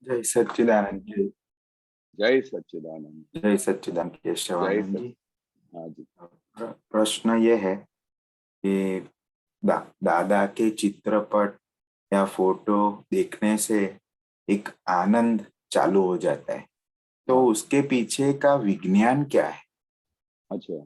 जय सच्चिदानंद जी। जय सच्चिदानंद। जय सच्चिदानंद जय केशवानंद सच जी। हाँ जी। प्रश्न ये है कि दादा के चित्रपट या फोटो देखने से एक आनंद चालू हो जाता है, तो हाँ। उसके पीछे का विज्ञान क्या है? अच्छा,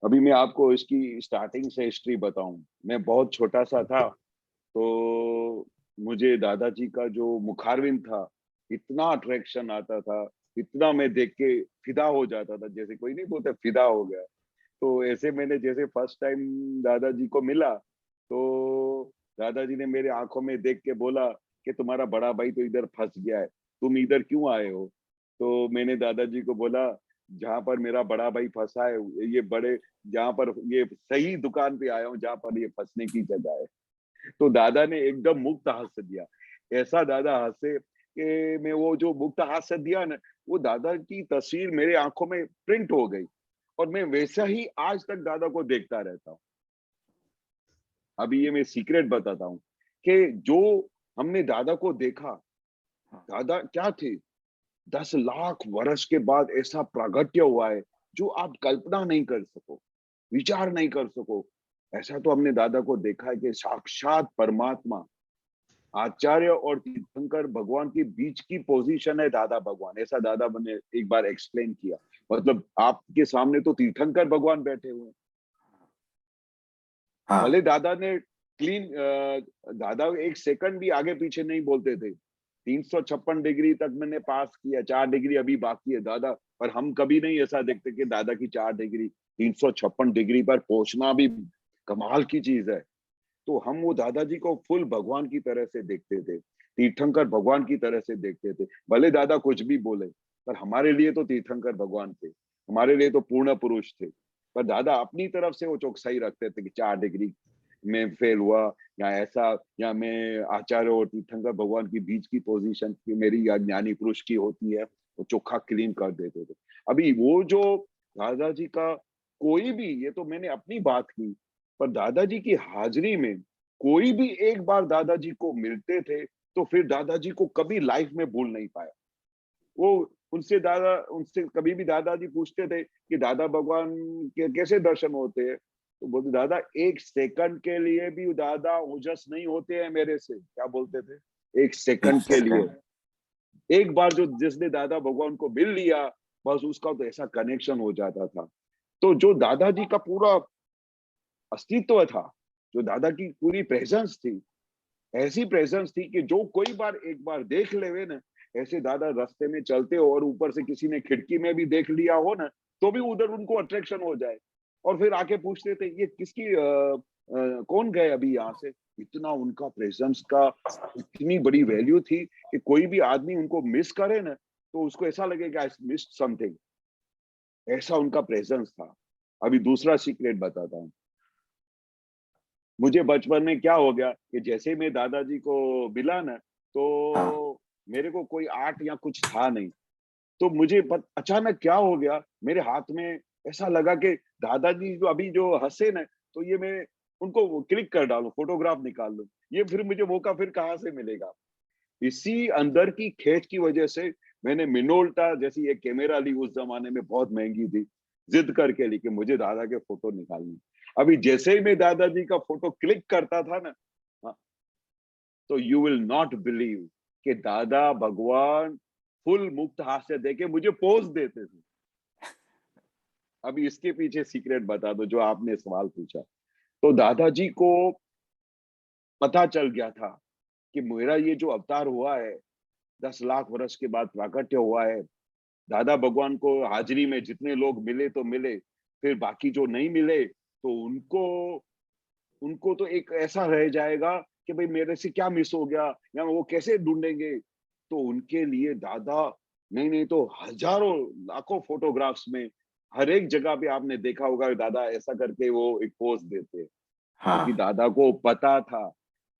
अभी मैं आपको इसकी स्टार्टिंग से हिस्ट्री बताऊं। मैं बहुत छोटा सा था, तो मुझे दादाजी का जो मुखारविंद था, इतना अट्रैक्शन आता था, इतना मैं देख के फिदा हो जाता था, जैसे कोई नहीं बोलते फिदा हो गया। तो ऐसे मैंने जैसे फर्स्ट टाइम दादाजी को मिला, तो दादाजी ने मेरे आंखों में देख के बोला कि तुम्हारा बड़ा भाई तो इधर फंस गया है, तुम इधर क्यों आए हो? तो मैंने दादाजी को बोला, जहां पर मेरा बड़ा भाई फंसा है, ये बड़े जहां पर ये सही दुकान पे आया हूँ जहां पर ये फंसने की जगह है। तो दादा ने एकदम मुक्त हास्य दिया। ऐसा दादा हंसे कि मैं वो जो मुक्त हास्य दिया ना, वो दादा की तस्वीर मेरे आंखों में प्रिंट हो गई, और मैं वैसा ही आज तक दादा को देखता रहता हूँ। अभी ये मैं सीक्रेट बताता हूँ कि जो हमने दादा को देखा, दादा क्या थे? 10 लाख वर्ष के बाद ऐसा प्रागट्य हुआ है जो आप कल्पना नहीं कर सको, विचार नहीं कर सको। ऐसा तो हमने दादा को देखा है कि साक्षात परमात्मा, आचार्य और तीर्थंकर भगवान के बीच की पोजीशन है दादा भगवान। ऐसा दादा ने एक बार एक्सप्लेन किया। मतलब आपके सामने तो तीर्थंकर भगवान बैठे हुए हैं। हाँ। भले दादा ने क्लीन, दादा एक सेकंड भी आगे पीछे नहीं बोलते थे। 356 डिग्री तक मैंने पास किया, 4 डिग्री अभी बाकी है दादा। पर हम कभी नहीं ऐसा देखते कि दादा की 4 डिग्री, 356 डिग्री पर पहुंचना भी कमाल की चीज है। तो हम वो दादाजी को फुल भगवान की तरह से देखते थे, तीर्थंकर भगवान की तरह से देखते थे। भले दादा कुछ भी बोले, पर हमारे लिए तो तीर्थंकर भगवान थे, हमारे लिए तो पूर्ण पुरुष थे। पर दादा अपनी तरफ से वो चौकसाई रखते थे कि 4 डिग्री में फेल हुआ, या ऐसा, या मैं आचार्य और तीर्थंकर भगवान के बीच की पोजीशन की मेरी या ज्ञानी पुरुष की होती है, वो चोखा क्लीन कर देते थे। अभी वो जो दादाजी का कोई भी, ये तो मैंने अपनी बात की, पर दादाजी की हाजिरी में कोई भी एक बार दादाजी को मिलते थे, तो फिर दादाजी को कभी लाइफ में भूल नहीं पाया। वो उनसे कभी भी दादाजी पूछते थे कि दादा भगवान के कैसे दर्शन होते हैं, तो बोलते दादा 1 सेकंड के लिए भी दादा ओजस नहीं होते हैं मेरे से। क्या बोलते थे? 1 सेकंड एक के लिए। सेकंड। एक बार जो जिसने दादा भगवान को मिल लिया, बस उसका तो ऐसा कनेक्शन हो जाता था। तो जो दादाजी का पूरा अस्तित्व था, जो दादा की पूरी प्रेजेंस थी, ऐसी प्रेजेंस थी कि जो कोई बार एक बार देख लेवे ना, ऐसे दादा रास्ते में चलते हो और ऊपर से किसी ने खिड़की में भी देख लिया हो ना, तो भी उधर उनको अट्रैक्शन हो जाए, और फिर आके पूछते थे ये किसकी कौन गए अभी यहाँ से। इतना उनका प्रेजेंस का इतनी बड़ी वैल्यू थी कि कोई भी आदमी उनको मिस करे ना, तो उसको ऐसा लगेगा आई मिस्ड समथिंग। ऐसा उनका प्रेजेंस था। अभी दूसरा सीक्रेट बताता हूँ। मुझे बचपन में क्या हो गया कि जैसे ही मैं दादाजी को मिला ना, हाँ। तो मेरे को कोई आर्ट या कुछ था नहीं। तो मुझे अचानक क्या हो गया, मेरे हाथ में ऐसा लगा कि दादाजी जो अभी जो हंसे ना, तो ये मैं उनको क्लिक कर डालूं, फोटोग्राफ निकाल लूं। ये फिर मुझे मौका फिर कहाँ से मिलेगा? इसी अंदर की खेच की वजह से मैंने मिनोल्टा जैसी एक कैमरा ली, उस जमाने में बहुत महंगी थी, जिद करके ली कि मुझे दादा के फोटो निकालनी। अभी जैसे ही मैं दादाजी का फोटो क्लिक करता था ना, हाँ, तो यू विल नॉट बिलीव कि दादा भगवान फुल मुक्त हास्य देके मुझे पोज देते थे। अभी इसके पीछे सीक्रेट बता दो जो आपने सवाल पूछा। तो दादाजी को पता चल गया था कि मेरा ये जो अवतार हुआ है, 10 लाख वर्ष के बाद प्राकट्य हुआ है। दादा भगवान को हाजिरी में जितने लोग मिले तो मिले, फिर बाकी जो नहीं मिले, तो उनको उनको तो एक ऐसा रह जाएगा कि भाई मेरे से क्या मिस हो गया, या वो कैसे ढूंढेंगे। तो उनके लिए दादा, नहीं नहीं तो हजारों लाखों फोटोग्राफ्स में हर एक जगह पे आपने देखा होगा दादा ऐसा करके वो एक पोज देते, क्योंकि हाँ। दादा को पता था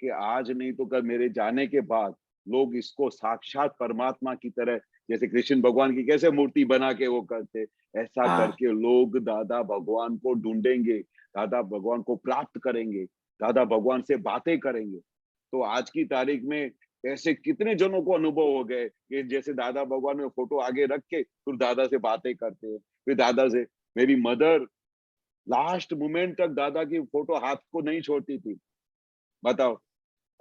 कि आज नहीं तो कल मेरे जाने के बाद लोग इसको साक्षात परमात्मा की तरह, जैसे कृष्ण भगवान की कैसे मूर्ति बना के वो करते, ऐसा हाँ। करके लोग दादा भगवान को ढूंढेंगे, दादा भगवान को प्राप्त करेंगे, दादा भगवान से बातें करेंगे। तो आज की तारीख में ऐसे कितने जनों को अनुभव हो गए कि जैसे दादा भगवान में फोटो आगे रख के फिर दादा से बातें करते हैं, फिर दादा से। मेरी मदर लास्ट मोमेंट तक दादा की फोटो हाथ को नहीं छोड़ती थी। बताओ,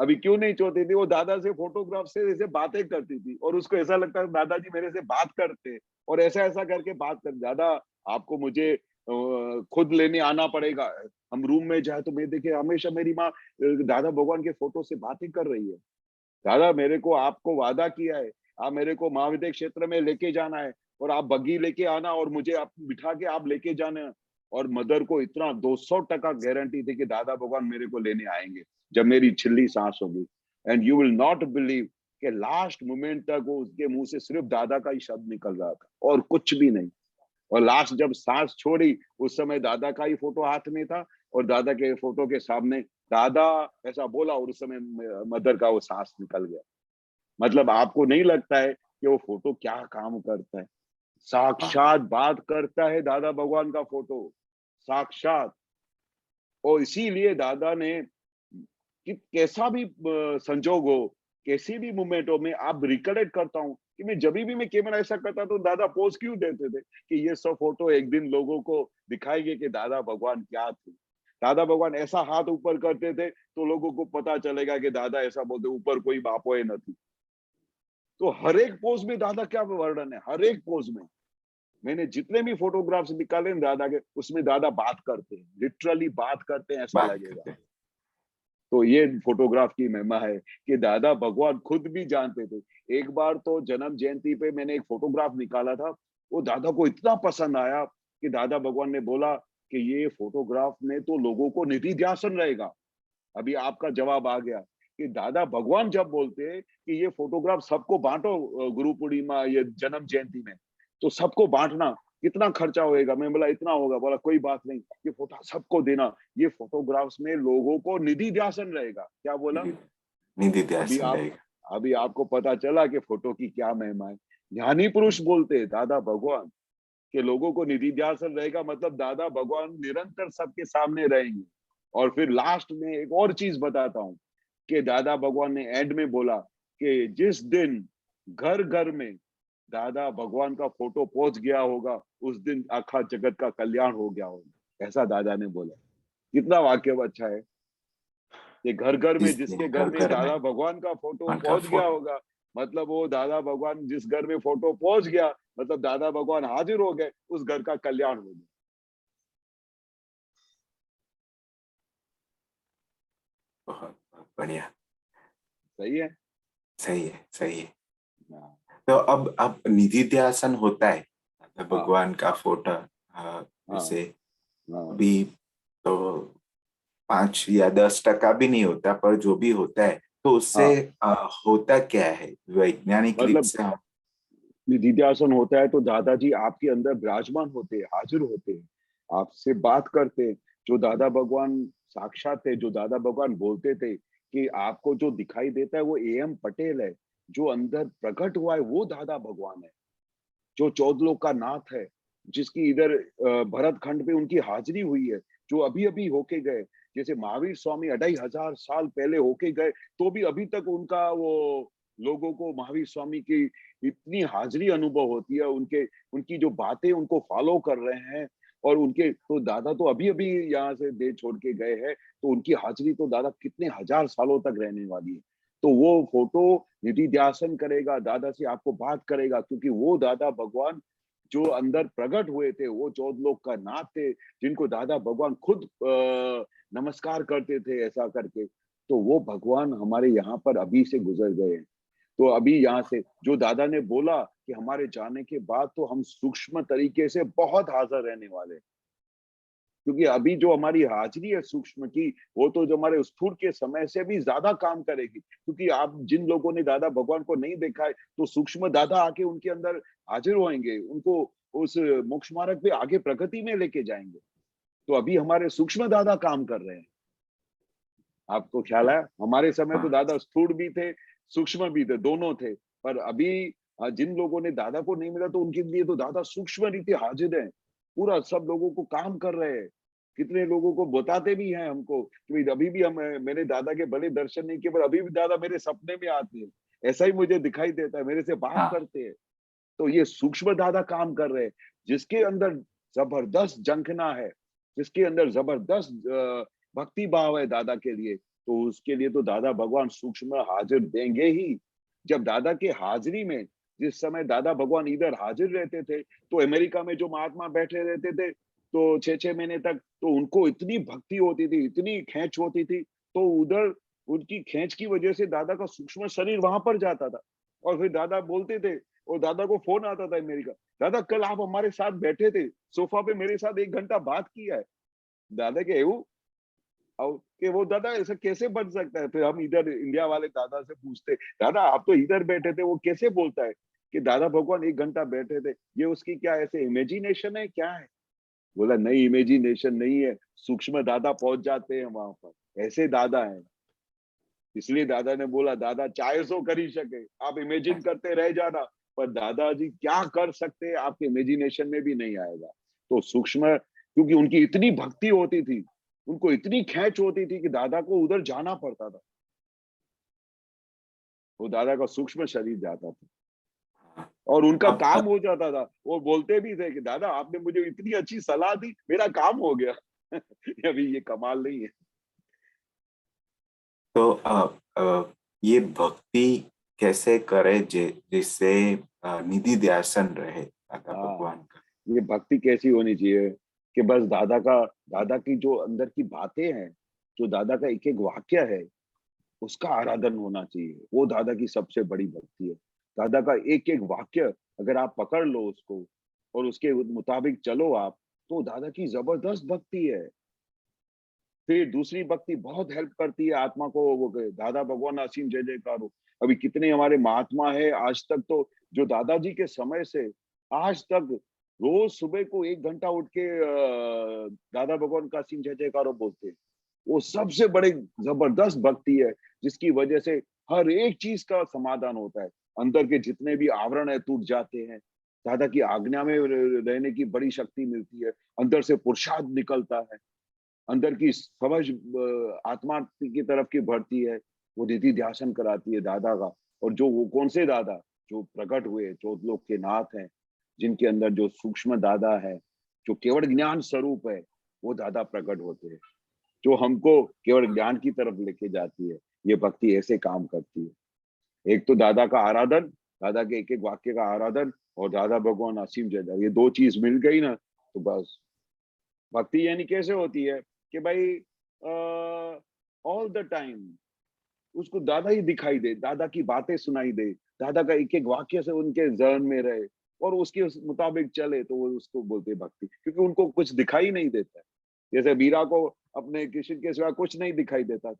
अभी क्यों नहीं छोड़ती थी? वो दादा से फोटोग्राफ से ऐसे बातें करती थी और उसको ऐसा लगता है दादाजी मेरे से बात करते हैं, और ऐसा ऐसा करके बात कर, दादा आपको मुझे खुद लेने आना पड़ेगा। हम रूम में जाए तो मैं देखे हमेशा मेरी माँ दादा भगवान के फोटो से बातें कर रही है। दादा मेरे को आपको वादा किया है, आप मेरे को महाविद्या क्षेत्र में लेके जाना है, और आप बग्गी लेके आना और मुझे आप बिठा के आप लेके जाना। और मदर को इतना 200% गारंटी थी कि दादा भगवान मेरे को लेने आएंगे जब मेरी छिल्ली सांस होगी। And you will not believe कि लास्ट मोमेंट तक वो उसके मुंह से सिर्फ दादा का ही शब्द निकल रहा था और कुछ भी नहीं। और लास्ट जब सांस छोड़ी उस समय दादा का ही फोटो हाथ में था, और दादा के फोटो के सामने दादा ऐसा बोला, और उस समय मदर का वो सांस निकल गया। मतलब आपको नहीं लगता है कि वो फोटो क्या काम करता है? हाँ, साक्षात बात करता है दादा भगवान का फोटो, साक्षात। और इसीलिए दादा ने कि कैसा भी संजोग हो, कैसी भी मोमेंट हो, मैं आप रिकलेक्ट करता हूँ कि मैं जब भी मैं कैमरा ऐसा करता तो दादा पोज क्यों देते थे कि ये सब फोटो एक दिन लोगों को दिखाएंगे कि दादा भगवान क्या थे। दादा भगवान ऐसा हाथ ऊपर करते थे तो लोगों को पता चलेगा कि दादा ऐसा बोलते ऊपर कोई बापो है नहीं। तो हर एक पोज में दादा क्या वर्णन है, हर एक पोज में। मैंने जितने भी फोटोग्राफ्स निकाले हैं दादा के, उसमें दादा बात करते हैं, लिटरली बात करते हैं, ऐसा बात लगेगा। करते हैं। तो ये फोटोग्राफ की महिमा है कि दादा भगवान खुद भी जानते थे। एक बार तो जन्म जयंती पे मैंने एक फोटोग्राफ निकाला था, वो दादा को इतना पसंद आया कि दादा भगवान ने बोला कि ये फोटोग्राफ में तो लोगों को निधि ध्यासन रहेगा। अभी आपका जवाब आ गया कि दादा भगवान जब बोलते हैं कि ये फोटोग्राफ सबको बांटो गुरु पूर्णिमा ये जन्म जयंती में, तो सबको बांटना, कितना खर्चा होएगा? मैं बोला इतना होगा। बोला कोई बात नहीं, ये फोटो सबको देना, ये फोटोग्राफ्स में लोगों को निधि ध्यासन रहेगा। क्या बोला? निधि निधि अभी ध्यान आप रहेगा। अभी आपको पता चला कि फोटो की क्या महिमा है। ज्ञानी पुरुष बोलते हैं दादा भगवान के लोगों को निधि ध्यासन रहेगा, मतलब दादा भगवान निरंतर सबके सामने रहेंगे। और फिर लास्ट में एक और चीज बताता हूँ कि दादा भगवान ने एंड में बोला कि जिस दिन घर घर में दादा भगवान का फोटो पहुंच गया होगा उस दिन आखा जगत का कल्याण हो गया होगा, ऐसा दादा ने बोला। कितना वाक्य अच्छा है कि घर घर में जिस दिन जिसके घर घर में घर में दादा भगवान का फोटो भगवान का पहुंच गया फोटो। होगा, मतलब वो दादा भगवान जिस घर में फोटो पहुंच गया, मतलब दादा भगवान हाजिर हो गए, उस घर का कल्याण हो गया। बहुत बहुत बढ़िया। सही है। सही है, सही है। हाँ तो अब निधि ध्यान होता है मतलब हाँ भगवान का फोटो। हाँ जैसे हाँ अभी तो 5 या 10% भी नहीं होता, पर जो भी होता है तो उससे हाँ। होता क्या है वैज्ञानिक रीत मतलब से हम। निधिध्यासन होता है तो दादाजी आपके अंदर विराजमान होते हैं, हाजिर होते हैं, आपसे बात करते हैं। जो दादा भगवान साक्षात थे, जो दादा भगवान बोलते थे कि आपको जो दिखाई देता है वो एम पटेल है, जो अंदर प्रकट हुआ है वो दादा भगवान है, जो चौदलोक का नाथ है, जिसकी इधर भरत खंड पे उनकी हाजिरी हुई है, जो अभी अभी होके गए। जैसे महावीर स्वामी 2500 साल पहले होके गए, तो भी अभी तक उनका वो लोगों को महावीर स्वामी की इतनी हाजिरी अनुभव होती है, उनके उनकी जो बातें उनको फॉलो कर रहे हैं। और उनके तो दादा तो अभी अभी यहाँ से देह छोड़ के गए हैं, तो उनकी हाजिरी तो दादा कितने हजार सालों तक रहने वाली है। तो वो फोटो निधि ध्यासन करेगा, दादा से आपको बात करेगा, क्योंकि वो दादा भगवान जो अंदर प्रकट हुए थे, वो चौदलोक का नाथ थे, जिनको दादा भगवान खुद नमस्कार करते थे ऐसा करके। तो वो भगवान हमारे यहाँ पर अभी से गुजर गए हैं। तो अभी यहाँ से जो दादा ने बोला कि हमारे जाने के बाद तो हम सूक्ष्म तरीके से बहुत हाजिर रहने वाले हैं। क्योंकि अभी जो हमारी हाजिरी है सूक्ष्म की, वो तो जो हमारे स्थूल के समय से भी ज्यादा काम करेगी, क्योंकि आप जिन लोगों ने दादा भगवान को नहीं देखा है, तो सूक्ष्म दादा आके उनके अंदर हाजिर होंगे, उनको उस मोक्ष मार्ग पे आगे प्रगति में लेके जाएंगे। तो अभी हमारे सूक्ष्म दादा काम कर रहे हैं। आपको ख्याल है, हमारे समय तो हाँ, दादा स्थूल भी थे, सूक्ष्म भी थे, दोनों थे। पर अभी जिन लोगों ने दादा को नहीं मिला, तो उनके लिए तो दादा सूक्ष्म रीति हाजिर है, पूरा सब लोगों को काम कर रहे हैं। कितने लोगों को बताते भी हैं हमको कि भाई अभी भी हम मैंने दादा के भले दर्शन नहीं किए, पर अभी भी दादा मेरे सपने में आते हैं। ऐसा ही मुझे दिखाई देता है, मेरे से बात हाँ, करते हैं। तो ये सूक्ष्म दादा काम कर रहे हैं, जिसके अंदर जबरदस्त झंखना है, जिसके अंदर जबरदस्त भक्ति भाव है दादा के लिए, तो उसके लिए तो दादा भगवान सूक्ष्म हाजिर देंगे ही। जब दादा की हाजिरी में, जिस समय दादा भगवान इधर हाजिर रहते थे, तो अमेरिका में जो महात्मा बैठे रहते थे, तो 6-6 महीने तक, तो उनको इतनी भक्ति होती थी, इतनी खेच होती थी, तो उधर उनकी खेच की वजह से दादा का सूक्ष्म शरीर वहां पर जाता था। और फिर दादा बोलते थे, और दादा को फोन आता था अमेरिका, दादा कल आप हमारे साथ बैठे थे, सोफा पे मेरे साथ 1 घंटा बात किया है। दादा के एवं और कि वो दादा ऐसा कैसे बन सकता है? फिर हम इधर इंडिया वाले दादा से पूछते, दादा आप तो इधर बैठे थे, वो कैसे बोलता है कि दादा भगवान 1 घंटा बैठे थे? ये उसकी क्या ऐसे इमेजिनेशन है, क्या है? बोला नहीं, इमेजिनेशन नहीं है, सूक्ष्म दादा पहुंच जाते हैं वहां पर, ऐसे दादा है। इसलिए दादा ने बोला, दादा चाहे सो कर ही सके, आप इमेजिन करते रह जाना, पर दादाजी क्या कर सकते हैं आपके इमेजिनेशन में भी नहीं आएगा। तो सूक्ष्म, क्योंकि उनकी इतनी भक्ति होती थी, उनको इतनी खेच होती थी कि दादा को उधर जाना पड़ता था। वो दादा का सूक्ष्म शरीर जाता था हाँ। और उनका अब काम हो जाता था। वो बोलते भी थे कि दादा आपने मुझे इतनी अच्छी सलाह दी, मेरा काम हो गया। अभी ये कमाल नहीं है। तो ये भक्ति कैसे करे जिससे निधि ध्यासन रहे दादा हाँ, भगवान का। ये भक्ति कैसी होनी चाहिए कि बस दादा की जो अंदर की बातें हैं, जो दादा का एक एक वाक्य है, उसका आराधन होना चाहिए। वो दादा की सबसे बड़ी भक्ति है। दादा का एक एक वाक्य अगर आप पकड़ लो उसको और उसके मुताबिक चलो आप, तो दादा की जबरदस्त भक्ति है। फिर दूसरी भक्ति बहुत हेल्प करती है आत्मा को, वो दादा भगवान असीम जय जयकार हो। अभी कितने हमारे महात्मा है आज तक, तो जो दादाजी के समय से आज तक रोज सुबह को 1 घंटा उठ के दादा भगवान का असीम जय जयकार हो बोलते हैं। वो सबसे बड़े जबरदस्त भक्ति है, जिसकी वजह से हर एक चीज का समाधान होता है। अंदर के जितने भी आवरण है टूट जाते हैं। दादा की आज्ञा में रहने की बड़ी शक्ति मिलती है। अंदर से पुरुषार्थ निकलता है। अंदर की समझ आत्मा की तरफ की बढ़ती है। वो निधि ध्यासन कराती है दादा का। और जो वो कौन से दादा जो प्रकट हुए, जो लोग के नाथ हैं, जिनके अंदर जो सूक्ष्म दादा है, जो केवल ज्ञान स्वरूप है, वो दादा प्रकट होते हैं, जो हमको केवल ज्ञान की तरफ लेके जाती है। ये भक्ति ऐसे काम करती है। एक तो दादा का आराधन, दादा के एक एक वाक्य का आराधन, और दादा भगवान असीम जय, ये दो चीज मिल गई ना, तो बस भक्ति यानी कैसे होती है कि भाई ऑल द टाइम उसको दादा ही दिखाई दे, दादा की बातें सुनाई दे, दादा का एक एक वाक्य से उनके जहन में रहे और उसके उस मुताबिक चले, तो वो उसको बोलते हैं भक्ति। क्योंकि उनको कुछ दिखाई नहीं देता है। जैसे मीरा को अपने कृष्ण के सिवा कुछ नहीं दिखाई देता,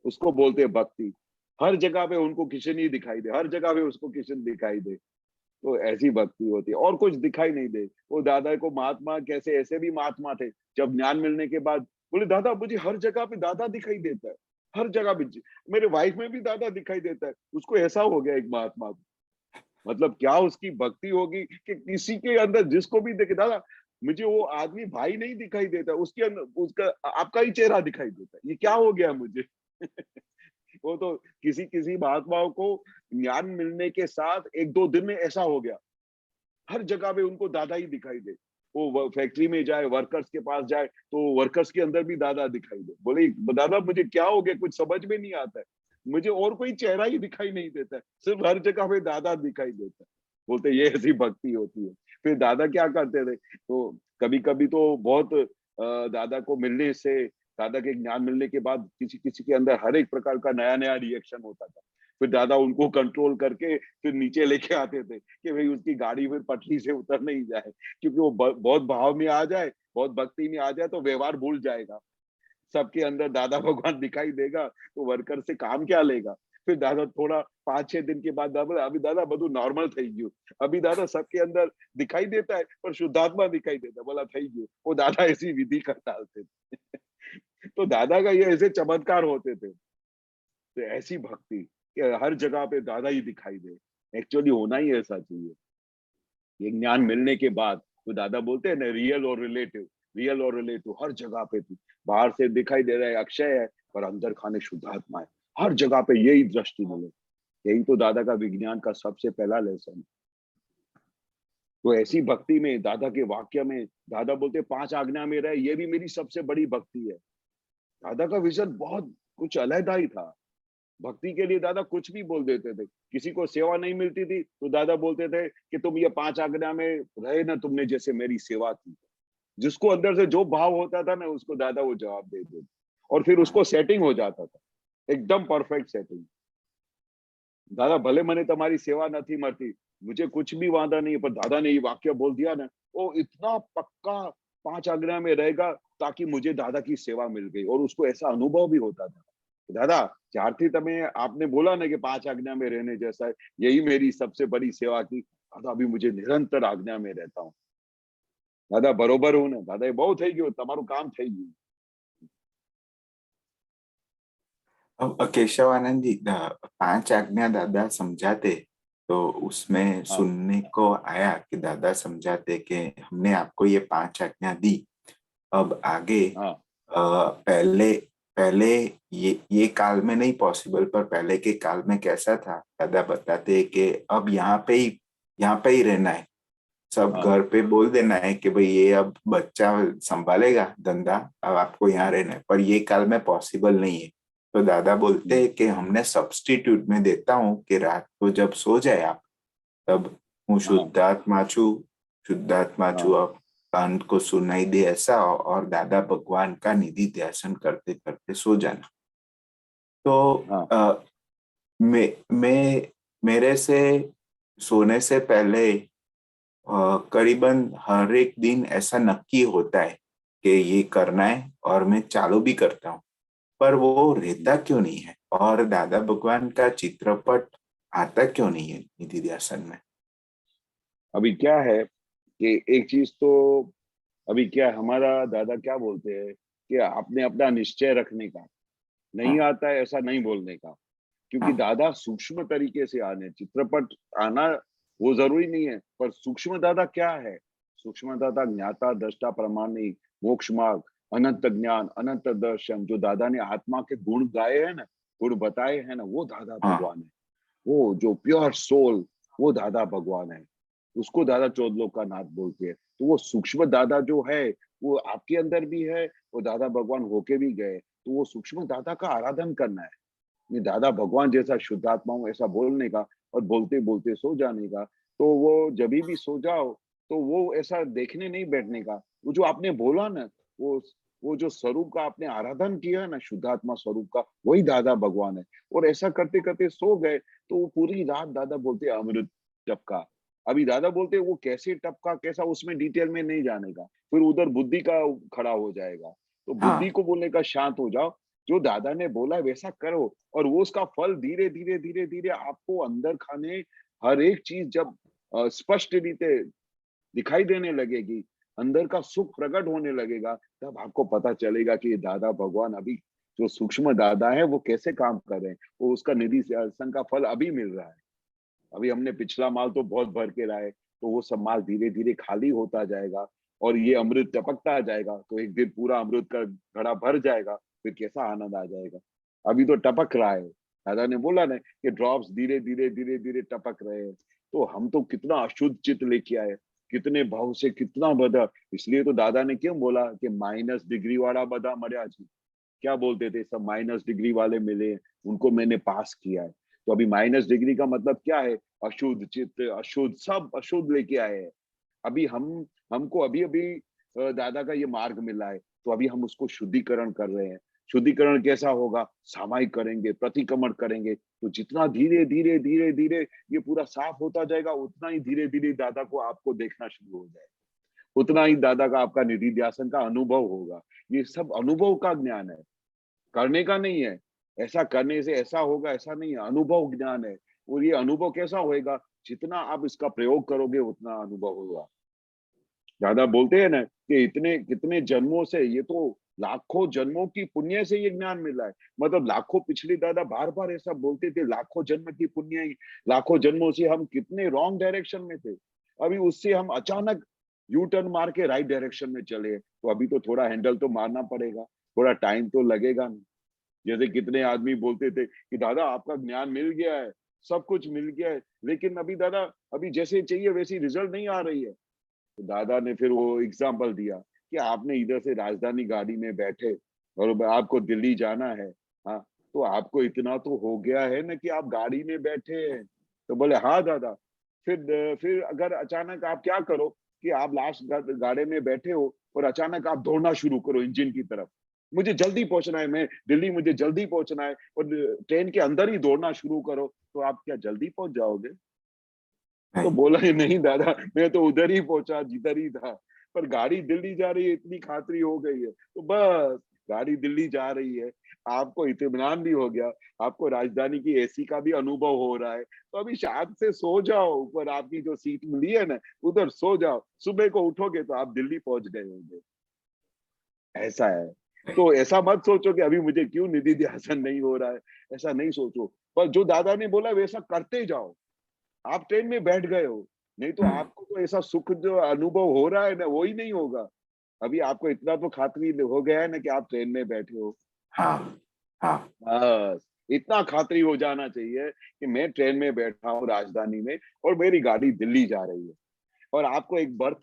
उसको बोलते हैं भक्ति। हर जगह पे उनको कृष्ण ही दिखाई दे, हर जगह पे उसको कृष्ण दिखाई दे, तो ऐसी भक्ति होती है। और कुछ दिखाई नहीं दे। वो दादा को महात्मा कैसे, ऐसे भी महात्मा थे, जब ज्ञान मिलने के बाद बोले, दादा मुझे हर जगह पे दादा दिखाई देता है, हर जगह पे मेरे वाइफ में भी दादा दिखाई देता है। उसको ऐसा हो गया एक महात्मा को। मतलब क्या उसकी भक्ति होगी कि किसी के अंदर जिसको भी देखे, दादा मुझे वो आदमी भाई नहीं दिखाई देता, उसके अंदर उसका आपका ही चेहरा दिखाई देता है, ये क्या हो गया मुझे। वो तो किसी किसी महात्माओं को ज्ञान मिलने के साथ 1-2 दिन में ऐसा हो गया, हर जगह पे उनको दादा ही दिखाई दे। वो फैक्ट्री में जाए, वर्कर्स के पास जाए, तो वर्कर्स के अंदर भी दादा दिखाई दे। बोले दादा मुझे क्या हो गया, कुछ समझ में नहीं आता है, मुझे और कोई चेहरा ही दिखाई नहीं देता है, सिर्फ हर जगह पे दादा दिखाई देता है। बोलते ये ऐसी भक्ति होती है। फिर दादा क्या करते थे, तो कभी कभी तो बहुत दादा को मिलने से, दादा के ज्ञान मिलने के बाद किसी किसी के अंदर हर एक प्रकार का नया नया रिएक्शन होता था। फिर दादा उनको कंट्रोल करके फिर नीचे लेके आते थे कि भाई उसकी गाड़ी फिर पटरी से उतर नहीं जाए, क्योंकि वो बहुत भाव में आ जाए, बहुत भक्ति में आ जाए, तो व्यवहार भूल जाएगा। सबके अंदर दादा भगवान दिखाई देगा, तो वर्कर से काम क्या लेगा। फिर दादा थोड़ा 5-6 दिन के बाद दादा, अभी दादा બધું नॉर्मल થઈ ગયું, अभी दादा सबके अंदर दिखाई देता है, पर शुद्धात्मा दिखाई देता है। बोला થઈ गયું। वो दादा ऐसी विधि कर डालते थे। तो दादा का ये ऐसे चमत्कार होते थे। तो ऐसी भक्ति कि हर जगह पे दादा ही दिखाई दे, एक्चुअली होना ही ऐसा चाहिए। ये ज्ञान मिलने के बाद तो दादा बोलते हैं ना, रियल और रिलेटिव, रियल और रिलेटिव हर जगह पे थी। बाहर से दिखाई दे रहा है अक्षय है, पर अंदर खाने शुद्धात्मा है। हर जगह पे यही दृष्टि मिले। यही तो दादा का विज्ञान का सबसे पहला लेसन। तो ऐसी भक्ति में, दादा के वाक्य में, दादा बोलते 5 आज्ञा में रहे, ये भी मेरी सबसे बड़ी भक्ति है। दादा का विजन बहुत कुछ अलग ही था। भक्ति के लिए दादा कुछ भी बोल देते थे। किसी को सेवा नहीं मिलती थी तो दादा बोलते थे कि तुम ये 5 आज्ञा में रहे ना, तुमने जैसे मेरी सेवा की। जिसको अंदर से जो भाव होता था ना, उसको दादा वो जवाब दे देते, और फिर हाँ, उसको सेटिंग हो जाता था, एकदम परफेक्ट सेटिंग। दादा भले मैंने तुम्हारी सेवा नहीं मरती, मुझे कुछ भी वादा नहीं है, पर दादा ने ये वाक्य बोल दिया ना, वो इतना पक्का 5 आज्ञा में रहेगा, ताकि मुझे दादा की सेवा मिल गई, और उसको ऐसा अनुभव भी होता था। दादा, ज्यारથી તમે आपने बोला ना कि 5 आज्ञा में रहने जैसा है, यही मेरी सबसे बड़ी सेवा की। दादा अभी मुझे निरंतर आज्ञा में रहता हूँ। दादा बरोबर हूँ ना? दादा ये बहुत થઈ ગયું, તમારું કામ થઈ ગયું। अब केशव आनंद जी 5 आज्ञा दादा समझाते, तो उसमें हाँ, सुनने को आया कि दादा समझाते कि हमने आपको ये 5 आज्ञा दी, अब आगे हाँ, पहले पहले ये काल में नहीं पॉसिबल, पर पहले के काल में कैसा था दादा बताते कि अब यहाँ पे ही रहना है, सब हाँ, घर पे बोल देना है कि भाई ये अब बच्चा संभालेगा धंधा, अब आपको यहाँ रहना है, पर ये काल में पॉसिबल नहीं है। तो दादा बोलते हम्म, हैं कि हमने सब्स्टिट्यूट में देता हूँ कि रात को जब सो जाए आप, तब हूँ हाँ, शुद्धात्मा छू, हाँ, अब कान को सुनाई दे ऐसा, और दादा भगवान का निधि ध्यान करते करते सो जाना। तो हाँ, मैं मेरे से सोने से पहले करीबन हर एक दिन ऐसा नक्की होता है कि ये करना है, और मैं चालू भी करता हूँ, पर वो रहता क्यों नहीं है, और दादा भगवान का चित्रपट आता क्यों नहीं है निधि ध्यान में? अभी क्या है कि एक चीज तो, अभी क्या है, हमारा दादा क्या बोलते हैं कि आपने अपना निश्चय रखने का, नहीं हाँ, आता है ऐसा नहीं बोलने का। क्योंकि हाँ, दादा सूक्ष्म तरीके से आने, चित्रपट आना वो जरूरी नहीं है, पर सूक्ष्म दादा क्या है? सूक्ष्म दादा ज्ञाता दृष्टा प्रमाणिक मोक्ष मार्ग, अनंत ज्ञान, अनंत दर्शन, जो दादा ने आत्मा के गुण गाए हैं ना, गुण बताए हैं ना, वो दादा हाँ, भगवान है। वो जो प्योर सोल, वो दादा भगवान है। उसको दादा चौदलोक का नाथ बोलते हैं। तो वो सूक्ष्म दादा जो है, वो आपके अंदर भी है, वो दादा भगवान होके भी गए। तो वो सूक्ष्म दादा का आराधन करना है। ये दादा भगवान जैसा शुद्धात्मा हूँ ऐसा बोलने का, और बोलते बोलते सो जाने का। तो वो जभी भी सो जाओ, तो वो ऐसा देखने नहीं बैठने का। वो जो आपने बोला ना, वो वो जो स्वरूप का आपने आराधन किया है ना, शुद्धात्मा स्वरूप का, वही दादा भगवान है। और ऐसा करते करते सो गए, तो वो पूरी रात दादा बोलते अमृत टपका। अभी दादा बोलते वो कैसे टपका, कैसा, उसमें डिटेल में नहीं जाने का, फिर उधर बुद्धि का खड़ा हो जाएगा। तो बुद्धि हाँ, को बोलने का शांत हो जाओ, जो दादा ने बोला है वैसा करो, और वो उसका फल धीरे धीरे धीरे धीरे आपको अंदर खाने, हर एक चीज जब स्पष्ट रीते दिखाई देने लगेगी, अंदर का सुख प्रकट होने लगेगा, तब आपको पता चलेगा कि ये दादा भगवान अभी, जो सूक्ष्म दादा है वो कैसे काम कर रहे हैं। वो उसका निधि सिंहासन का फल अभी मिल रहा है। अभी हमने पिछला माल तो बहुत भर के लाए, तो वो सब माल धीरे धीरे खाली होता जाएगा, और ये अमृत टपकता जाएगा, तो एक दिन पूरा अमृत का घड़ा भर जाएगा, फिर कैसा आनंद आ जाएगा। अभी तो टपक रहा है। दादा ने बोला ना कि ड्रॉप्स धीरे धीरे धीरे धीरे टपक रहे हैं। तो हम तो कितना अशुद्ध चित्त लेके आए, कितने भाव से, कितना बदा। इसलिए तो दादा ने क्यों बोला कि माइनस डिग्री वाला बदा मर्या जी। क्या बोलते थे, सब माइनस डिग्री वाले मिले, उनको मैंने पास किया है। तो अभी माइनस डिग्री का मतलब क्या है? अशुद्ध चित्त, अशुद्ध, सब अशुद्ध लेके आए हैं। अभी हमको अभी अभी दादा का ये मार्ग मिला है, तो अभी हम उसको शुद्धिकरण कर रहे हैं। शुद्धिकरण कैसा होगा? सामायिक करेंगे, प्रतिक्रमण करेंगे, तो जितना धीरे धीरे धीरे धीरे ये पूरा साफ होता जाएगा, उतना ही धीरे धीरे दादा को आपको देखना शुरू हो जाएगा, उतना ही दादा का आपका निधि ध्यान का अनुभव होगा। ये सब अनुभव का ज्ञान है, करने का नहीं है। ऐसा करने से ऐसा होगा ऐसा नहीं है, अनुभव ज्ञान है। और ये अनुभव कैसा होएगा? जितना आप इसका प्रयोग करोगे उतना अनुभव होगा। दादा बोलते हैं ना कि इतने कितने जन्मों से, ये तो लाखों जन्मों की पुण्य से ये ज्ञान मिला है। मतलब लाखों, पिछले दादा बार बार ऐसा बोलते थे, लाखों जन्म की पुण्य, लाखों जन्मों से हम कितने रॉन्ग डायरेक्शन में थे, अभी उससे हम अचानक यू टर्न मार के राइट डायरेक्शन में चले। तो अभी तो थोड़ा हैंडल तो मारना पड़ेगा, थोड़ा टाइम तो लगेगा। जैसे कितने आदमी बोलते थे कि दादा आपका ज्ञान मिल गया है, सब कुछ मिल गया है, लेकिन अभी दादा अभी जैसे चाहिए वैसी रिजल्ट नहीं आ रही है। तो दादा ने फिर वो एग्जाम्पल दिया कि आपने इधर से राजधानी गाड़ी में बैठे और आपको दिल्ली जाना है, हाँ, तो आपको इतना तो हो गया है ना कि आप गाड़ी में बैठे हैं। तो बोले हाँ दादा। फिर अगर अचानक आप क्या करो कि आप लास्ट गाड़ी में बैठे हो और अचानक आप दौड़ना शुरू करो इंजन की तरफ, मुझे जल्दी पहुंचना है, मैं दिल्ली, मुझे जल्दी पहुंचना है, और ट्रेन के अंदर ही दौड़ना शुरू करो, तो आप क्या जल्दी पहुंच जाओगे? तो नहीं। बोला ही नहीं दादा, मैं तो उधर ही पहुंचा जिधर ही था, पर गाड़ी दिल्ली जा रही है इतनी खातरी हो गई है, तो बस गाड़ी दिल्ली जा रही है, आपको इत्मीनान भी हो गया, आपको राजधानी की एसी का भी अनुभव हो रहा है, तो अभी शांत से सो जाओ, ऊपर आपकी जो सीट मिली है ना उधर सो जाओ, सुबह को उठोगे तो आप दिल्ली पहुंच गए होंगे। ऐसा है। तो ऐसा मत सोचो कि अभी मुझे क्यों निधि ध्यान नहीं हो रहा है, ऐसा नहीं सोचो, पर जो दादा ने बोला वैसा करते जाओ। आप ट्रेन में बैठ गए हो, नहीं तो हम्म, आपको तो ऐसा सुख जो अनुभव हो रहा है ना वो ही नहीं होगा। अभी आपको इतना तो खातरी हो गया है ना कि आप ट्रेन में बैठे हो, हाँ हाँ। बस इतना खातरी हो जाना चाहिए कि मैं ट्रेन में बैठा हूँ राजधानी में और मेरी गाड़ी दिल्ली जा रही है, और आपको एक बर्थ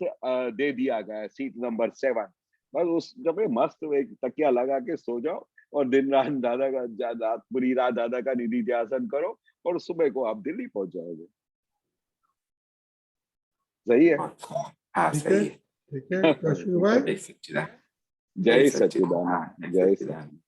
दे दिया गया है, सीट नंबर 7। बस उस जब में मस्त एक तकिया लगा के सो जाओ और दिन रात दादा का रात पूरी रात दादा का निधि ध्यान करो, और सुबह को आप दिल्ली पहुंच जाओगे। सही है। बहुत हाँ, ठीक है, सही है। ठीक है, अश्विन भाई। जय सच्चिदानंद। जय जय सच्चिदानंद। हाँ, सच्चिदानंद, जय जय सच्चिदानंद।